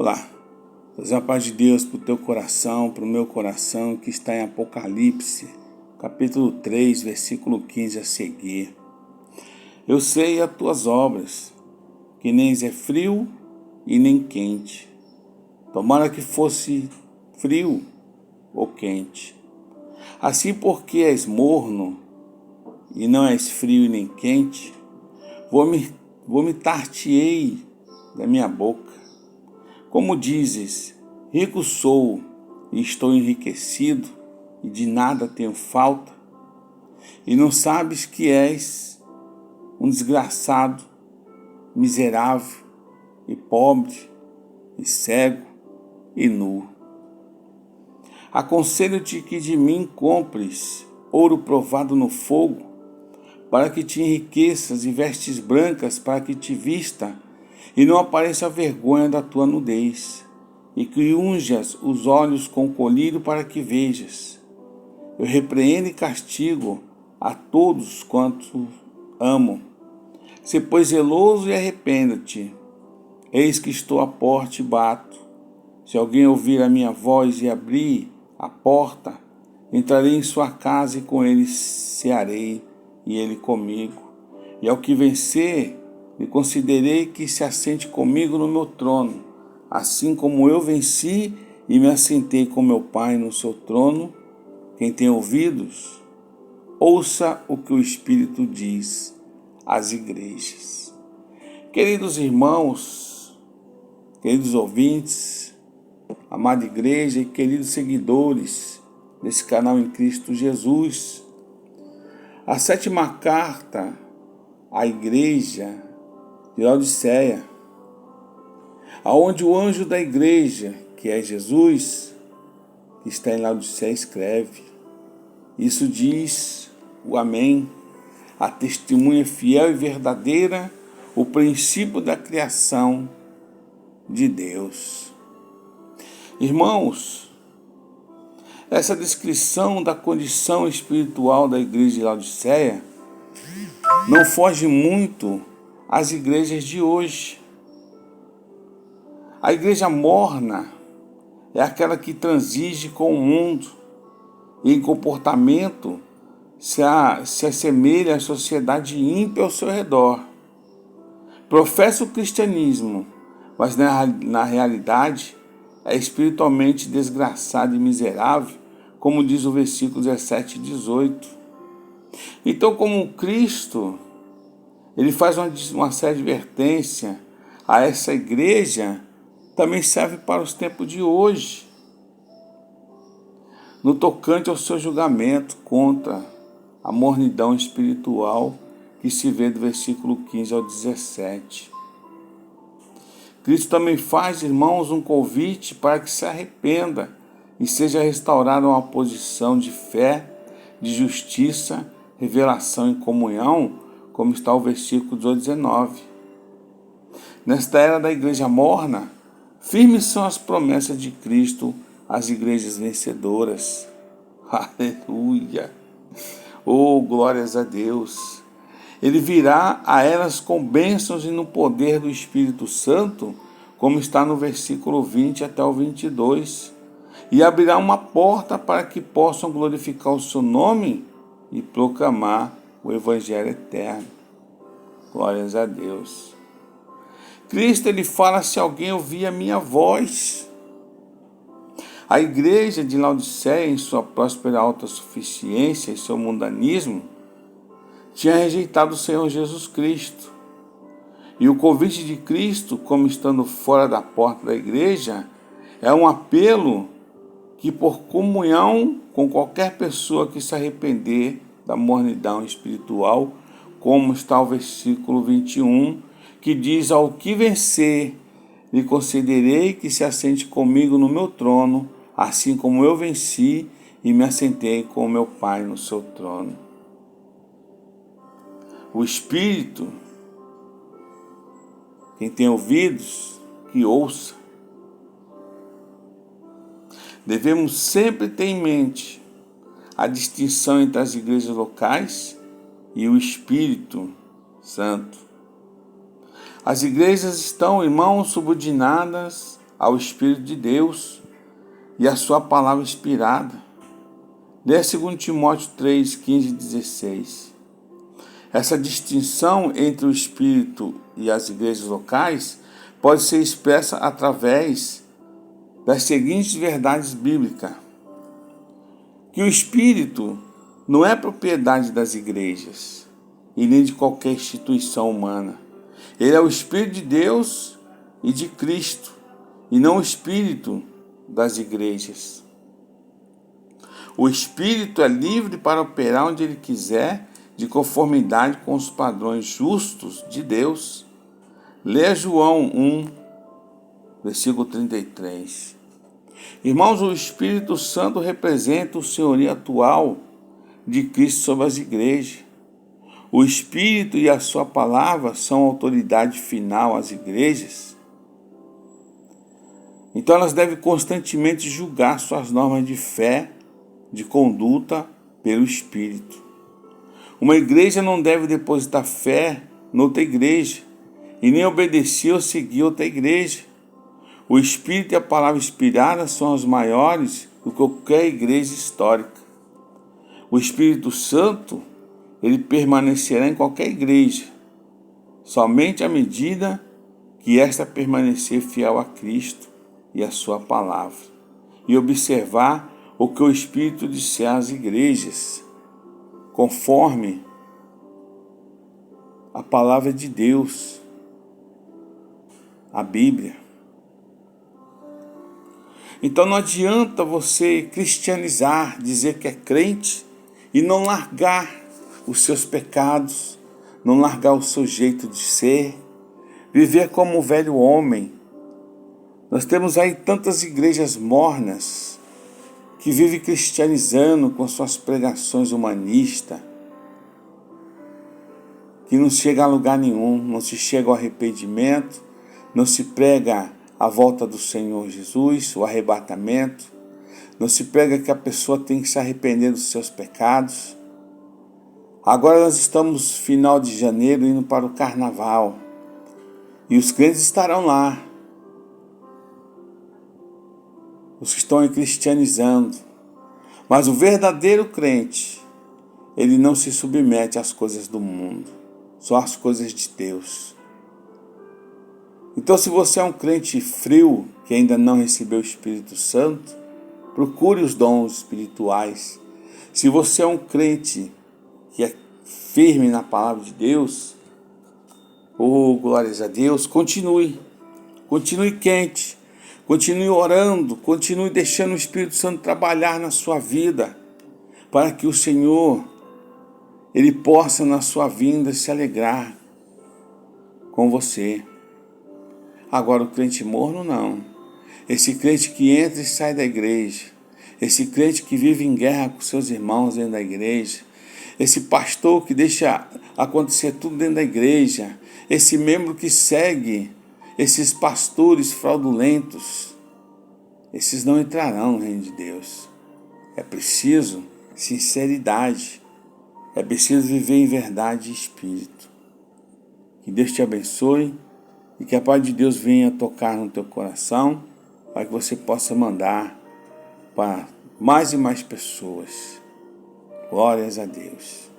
Olá, trazer a paz de Deus para o teu coração, para o meu coração, que está em Apocalipse, capítulo 3, versículo 15 a seguir. Eu sei as tuas obras, que nem é frio e nem quente. Tomara que fosse frio ou quente. Assim, porque és morno e não és frio e nem quente, vomitar-te-ei da minha boca. Como dizes, rico sou e estou enriquecido e de nada tenho falta, e não sabes que és um desgraçado, miserável e pobre e cego e nu. Aconselho-te que de mim compres ouro provado no fogo, para que te enriqueças, e vestes brancas para que te vista e não apareça a vergonha da tua nudez, e que unjas os olhos com colírio para que vejas. Eu repreendo e castigo a todos quantos amo. Se pois zeloso e arrependa-te. Eis que estou à porta e bato. Se alguém ouvir a minha voz e abrir a porta, entrarei em sua casa e com ele cearei, e ele comigo. E ao que vencer, e considerei que se assente comigo no meu trono, assim como eu venci e me assentei com meu Pai no seu trono. Quem tem ouvidos, ouça o que o Espírito diz às igrejas. Queridos irmãos, queridos ouvintes, amada igreja e queridos seguidores desse canal em Cristo Jesus, a 7ª carta à igreja de Laodiceia, aonde o anjo da igreja, que é Jesus, que está em Laodiceia, escreve. Isso diz o Amém, a testemunha fiel e verdadeira, o princípio da criação de Deus. Irmãos, essa descrição da condição espiritual da igreja de Laodiceia não foge muito às igrejas de hoje. A igreja morna é aquela que transige com o mundo e em comportamento se assemelha à sociedade ímpia ao seu redor. Professa o cristianismo, mas na realidade é espiritualmente desgraçado e miserável, como diz o versículo 17 e 18. Então, como Cristo, ele faz uma séria advertência a essa igreja, também serve para os tempos de hoje, no tocante ao seu julgamento contra a mornidão espiritual que se vê do versículo 15 ao 17. Cristo também faz, irmãos, um convite para que se arrependa e seja restaurado a uma posição de fé, de justiça, revelação e comunhão, como está o versículo 18 e 19. Nesta era da igreja morna, firmes são as promessas de Cristo às igrejas vencedoras. Aleluia! Oh, glórias a Deus! Ele virá a elas com bênçãos e no poder do Espírito Santo, como está no versículo 20 até o 22, e abrirá uma porta para que possam glorificar o seu nome e proclamar o Evangelho eterno. Glórias a Deus. Cristo, ele fala: se alguém ouvir a minha voz. A igreja de Laodiceia, em sua próspera autossuficiência e seu mundanismo, tinha rejeitado o Senhor Jesus Cristo. E o convite de Cristo, como estando fora da porta da igreja, é um apelo que, por comunhão com qualquer pessoa que se arrepender da mornidão espiritual, como está o versículo 21, que diz: ao que vencer, lhe concederei que se assente comigo no meu trono, assim como eu venci e me assentei com meu Pai no seu trono. O Espírito, quem tem ouvidos, que ouça. Devemos sempre ter em mente a distinção entre as igrejas locais e o Espírito Santo. As igrejas estão, irmãos, subordinadas ao Espírito de Deus e à sua palavra inspirada. Lê 2 Timóteo 3, 15 e 16. Essa distinção entre o Espírito e as igrejas locais pode ser expressa através das seguintes verdades bíblicas: que o Espírito não é propriedade das igrejas e nem de qualquer instituição humana. Ele é o Espírito de Deus e de Cristo, e não o Espírito das igrejas. O Espírito é livre para operar onde ele quiser, de conformidade com os padrões justos de Deus. Leia João 1, versículo 33. Irmãos, o Espírito Santo representa o senhorio atual de Cristo sobre as igrejas. O Espírito e a sua palavra são a autoridade final às igrejas. Então elas devem constantemente julgar suas normas de fé, de conduta pelo Espírito. Uma igreja não deve depositar fé noutra igreja e nem obedecer ou seguir outra igreja. O Espírito e a palavra inspirada são os maiores do que qualquer igreja histórica. O Espírito Santo, ele permanecerá em qualquer igreja, somente à medida que esta permanecer fiel a Cristo e a sua palavra, e observar o que o Espírito disser às igrejas, conforme a palavra de Deus, a Bíblia. Então não adianta você cristianizar, dizer que é crente e não largar os seus pecados, não largar o seu jeito de ser, viver como o velho homem. Nós temos aí tantas igrejas mornas que vivem cristianizando com suas pregações humanistas, que não chega a lugar nenhum, não se chega ao arrependimento, não se prega a volta do Senhor Jesus, o arrebatamento, não se prega que a pessoa tem que se arrepender dos seus pecados. Agora nós estamos final de janeiro indo para o carnaval e os crentes estarão lá, os que estão aí cristianizando, mas o verdadeiro crente, ele não se submete às coisas do mundo, só às coisas de Deus. Então, se você é um crente frio, que ainda não recebeu o Espírito Santo, procure os dons espirituais. Se você é um crente que é firme na palavra de Deus, glórias a Deus, continue quente, continue orando, continue deixando o Espírito Santo trabalhar na sua vida, para que o Senhor, ele possa na sua vinda se alegrar com você. Agora o crente morno não, esse crente que entra e sai da igreja, esse crente que vive em guerra com seus irmãos dentro da igreja, esse pastor que deixa acontecer tudo dentro da igreja, esse membro que segue esses pastores fraudulentos, esses não entrarão no reino de Deus. É preciso sinceridade, é preciso viver em verdade e espírito. Que Deus te abençoe e que a paz de Deus venha tocar no teu coração, para que você possa mandar para mais e mais pessoas. Glórias a Deus.